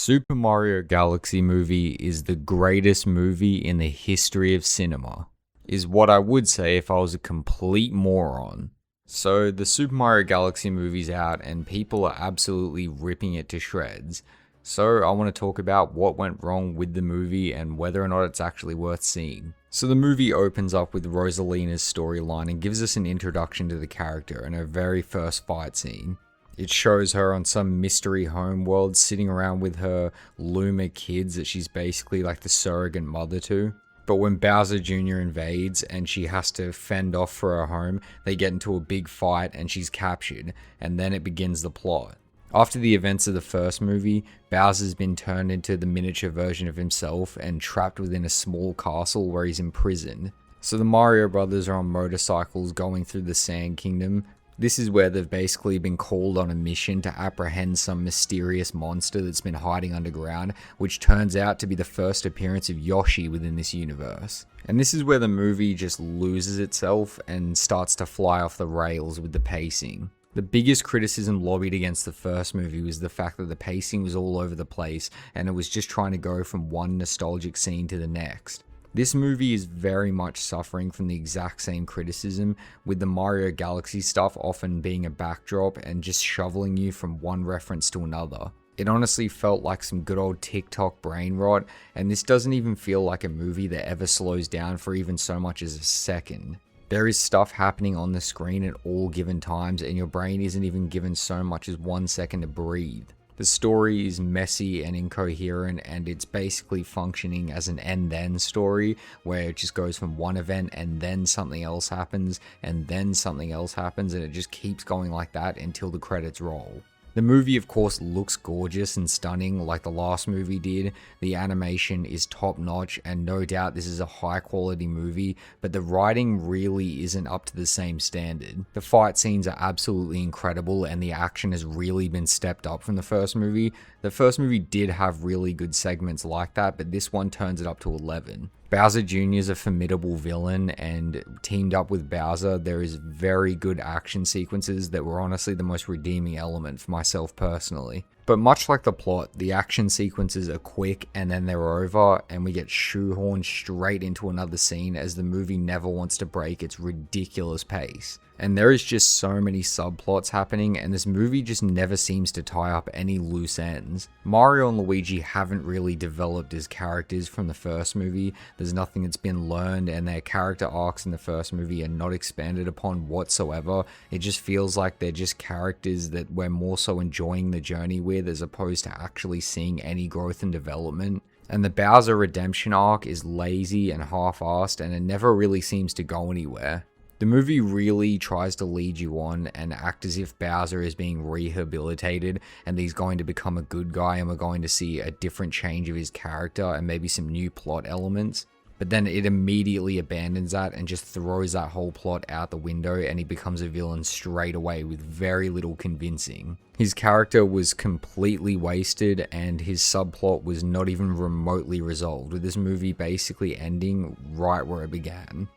Super Mario Galaxy movie is the greatest movie in the history of cinema, is what I would say if I was a complete moron. So the Super Mario Galaxy movie's out and people are absolutely ripping it to shreds. So I want to talk about what went wrong with the movie and whether or not it's actually worth seeing. So the movie opens up with Rosalina's storyline and gives us an introduction to the character and her very first fight scene. It shows her on some mystery homeworld sitting around with her Luma kids that she's basically like the surrogate mother to. But when Bowser Jr. invades and she has to fend off for her home, they get into a big fight and she's captured, and then it begins the plot. After the events of the first movie, Bowser's been turned into the miniature version of himself and trapped within a small castle where he's imprisoned. So the Mario brothers are on motorcycles going through the Sand Kingdom. This is where they've basically been called on a mission to apprehend some mysterious monster that's been hiding underground, which turns out to be the first appearance of Yoshi within this universe. And this is where the movie just loses itself and starts to fly off the rails with the pacing. The biggest criticism lobbied against the first movie was the fact that the pacing was all over the place and it was just trying to go from one nostalgic scene to the next. This movie is very much suffering from the exact same criticism, with the Mario Galaxy stuff often being a backdrop and just shoveling you from one reference to another. It honestly felt like some good old TikTok brain rot, and this doesn't even feel like a movie that ever slows down for even so much as a second. There is stuff happening on the screen at all given times, and your brain isn't even given so much as 1 second to breathe. The story is messy and incoherent, and it's basically functioning as an and-then story, where it just goes from one event and then something else happens, and then something else happens, and it just keeps going like that until the credits roll. The movie, of course, looks gorgeous and stunning like the last movie did. The animation is top notch, and no doubt this is a high quality movie, but the writing really isn't up to the same standard. The fight scenes are absolutely incredible, and the action has really been stepped up from the first movie. The first movie did have really good segments like that, but this one turns it up to 11. Bowser Jr. is a formidable villain, and teamed up with Bowser, there is very good action sequences that were honestly the most redeeming element for myself personally. But much like the plot, the action sequences are quick and then they're over, and we get shoehorned straight into another scene as the movie never wants to break its ridiculous pace. And there is just so many subplots happening, and this movie just never seems to tie up any loose ends. Mario and Luigi haven't really developed as characters from the first movie. There's nothing that's been learned, and their character arcs in the first movie are not expanded upon whatsoever. It just feels like they're just characters that we're more so enjoying the journey with, as opposed to actually seeing any growth and development. And the Bowser redemption arc is lazy and half-assed, and it never really seems to go anywhere. The movie really tries to lead you on and act as if Bowser is being rehabilitated and he's going to become a good guy, and we're going to see a different change of his character and maybe some new plot elements. But then it immediately abandons that and just throws that whole plot out the window, and he becomes a villain straight away with very little convincing. His character was completely wasted, and his subplot was not even remotely resolved, with this movie basically ending right where it began.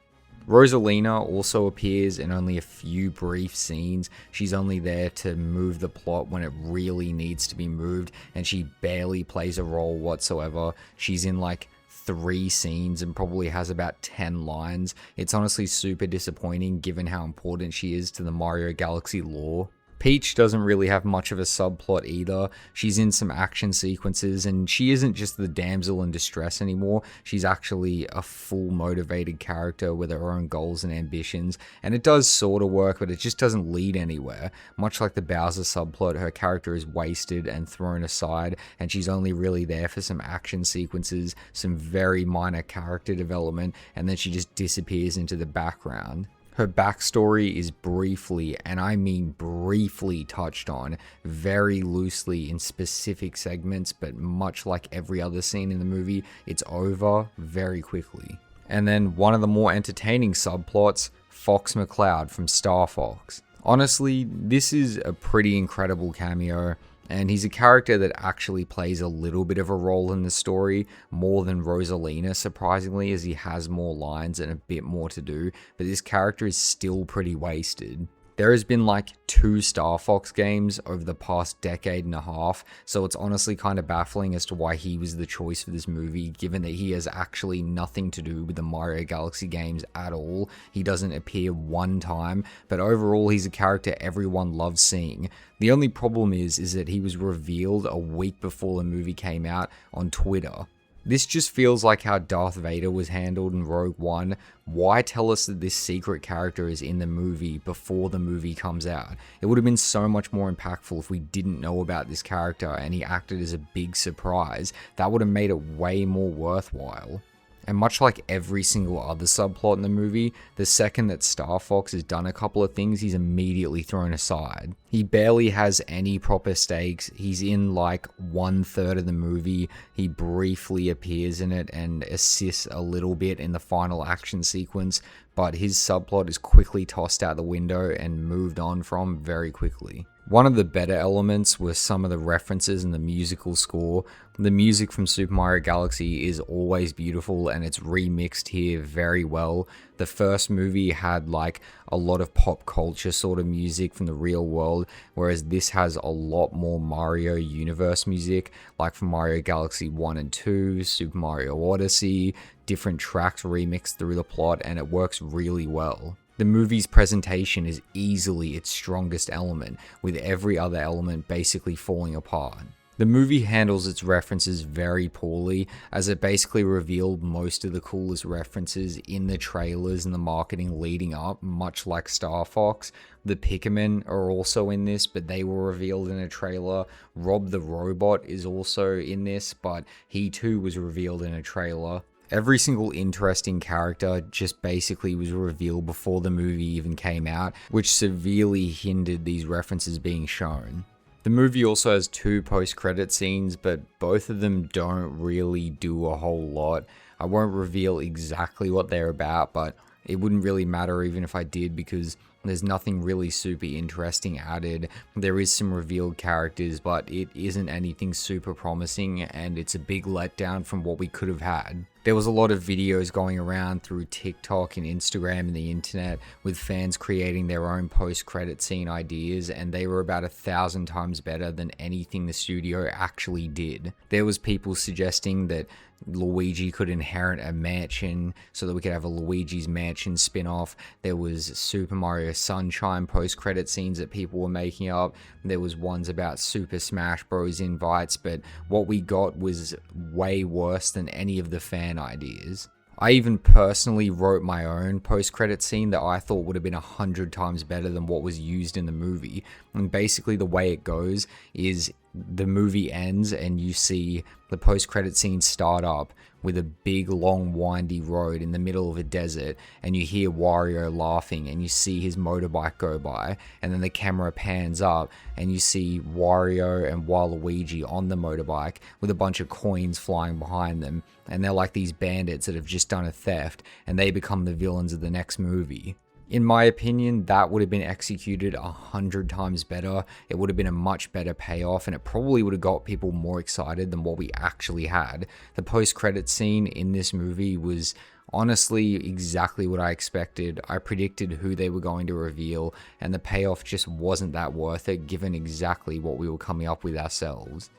Rosalina also appears in only a few brief scenes. She's only there to move the plot when it really needs to be moved, and she barely plays a role whatsoever. She's in like 3 scenes and probably has about 10 lines. It's honestly super disappointing given how important she is to the Mario Galaxy lore. Peach doesn't really have much of a subplot either. She's in some action sequences, and she isn't just the damsel in distress anymore. She's actually a full motivated character with her own goals and ambitions, and it does sort of work, but it just doesn't lead anywhere. Much like the Bowser subplot, her character is wasted and thrown aside, and she's only really there for some action sequences, some very minor character development, and then she just disappears into the background. Her backstory is briefly, and I mean briefly, touched on very loosely in specific segments, but much like every other scene in the movie, it's over very quickly. And then one of the more entertaining subplots, Fox McCloud from Star Fox. Honestly, this is a pretty incredible cameo, and he's a character that actually plays a little bit of a role in the story, more than Rosalina, surprisingly, as he has more lines and a bit more to do, but this character is still pretty wasted. There has been like 2 Star Fox games over the past decade and a half, so it's honestly kind of baffling as to why he was the choice for this movie, given that he has actually nothing to do with the Mario Galaxy games at all. He doesn't appear one time, but overall he's a character everyone loves seeing. The only problem is that he was revealed a week before the movie came out on Twitter. This just feels like how Darth Vader was handled in Rogue One. Why tell us that this secret character is in the movie before the movie comes out? It would have been so much more impactful if we didn't know about this character and he acted as a big surprise. That would have made it way more worthwhile. And much like every single other subplot in the movie, the second that Star Fox has done a couple of things, he's immediately thrown aside. He barely has any proper stakes. He's in like 1/3 of the movie. He briefly appears in it and assists a little bit in the final action sequence, but his subplot is quickly tossed out the window and moved on from very quickly. One of the better elements were some of the references in the musical score. The music from Super Mario Galaxy is always beautiful and it's remixed here very well. The first movie had like a lot of pop culture sort of music from the real world, whereas this has a lot more Mario universe music, like from Mario Galaxy 1 and 2, Super Mario Odyssey, different tracks remixed through the plot, and it works really well. The movie's presentation is easily its strongest element, with every other element basically falling apart. The movie handles its references very poorly, as it basically revealed most of the coolest references in the trailers and the marketing leading up, much like Star Fox. The Pikmin are also in this, but they were revealed in a trailer. Rob the Robot is also in this, but he too was revealed in a trailer. Every single interesting character just basically was revealed before the movie even came out, which severely hindered these references being shown. The movie also has 2 post-credit scenes, but both of them don't really do a whole lot. I won't reveal exactly what they're about, but it wouldn't really matter even if I did, because there's nothing really super interesting added. There is some revealed characters, but it isn't anything super promising, and it's a big letdown from what we could have had. There was a lot of videos going around through TikTok and Instagram and the internet with fans creating their own post-credit scene ideas, and they were about 1,000 times better than anything the studio actually did. There was people suggesting that Luigi could inherit a mansion so that we could have a Luigi's Mansion spin-off. There was Super Mario Sunshine post-credit scenes that people were making up. There was ones about Super Smash Bros. Invites, but what we got was way worse than any of the fan ideas. I even personally wrote my own post-credit scene that I thought would have been 100 times better than what was used in the movie. And basically the way it goes is the movie ends and you see the post-credit scene start up with a big long windy road in the middle of a desert, and you hear Wario laughing and you see his motorbike go by, and then the camera pans up and you see Wario and Waluigi on the motorbike with a bunch of coins flying behind them, and they're like these bandits that have just done a theft and they become the villains of the next movie. In my opinion, that would have been executed 100 times better. It would have been a much better payoff, and it probably would have got people more excited than what we actually had. The post-credit scene in this movie was honestly exactly what I expected. I predicted who they were going to reveal, and the payoff just wasn't that worth it, given exactly what we were coming up with ourselves.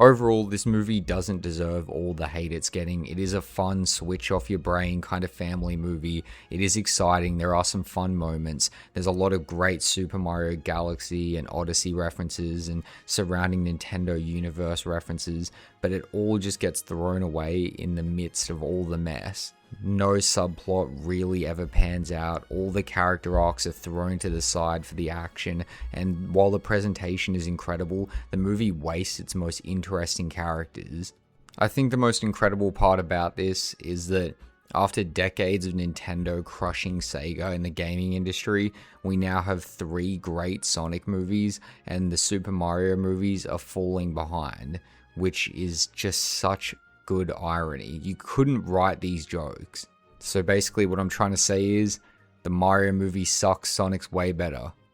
Overall, this movie doesn't deserve all the hate it's getting. It is a fun, switch off your brain kind of family movie. It is exciting. There are some fun moments. There's a lot of great Super Mario Galaxy and Odyssey references and surrounding Nintendo universe references, but it all just gets thrown away in the midst of all the mess. No subplot really ever pans out. All the character arcs are thrown to the side for the action, and while the presentation is incredible, the movie wastes its most interesting characters. I think the most incredible part about this is that after decades of Nintendo crushing Sega in the gaming industry, we now have 3 great Sonic movies, and the Super Mario movies are falling behind, which is just such good irony. You couldn't write these jokes. So basically what I'm trying to say is, the Mario movie sucks, Sonic's way better.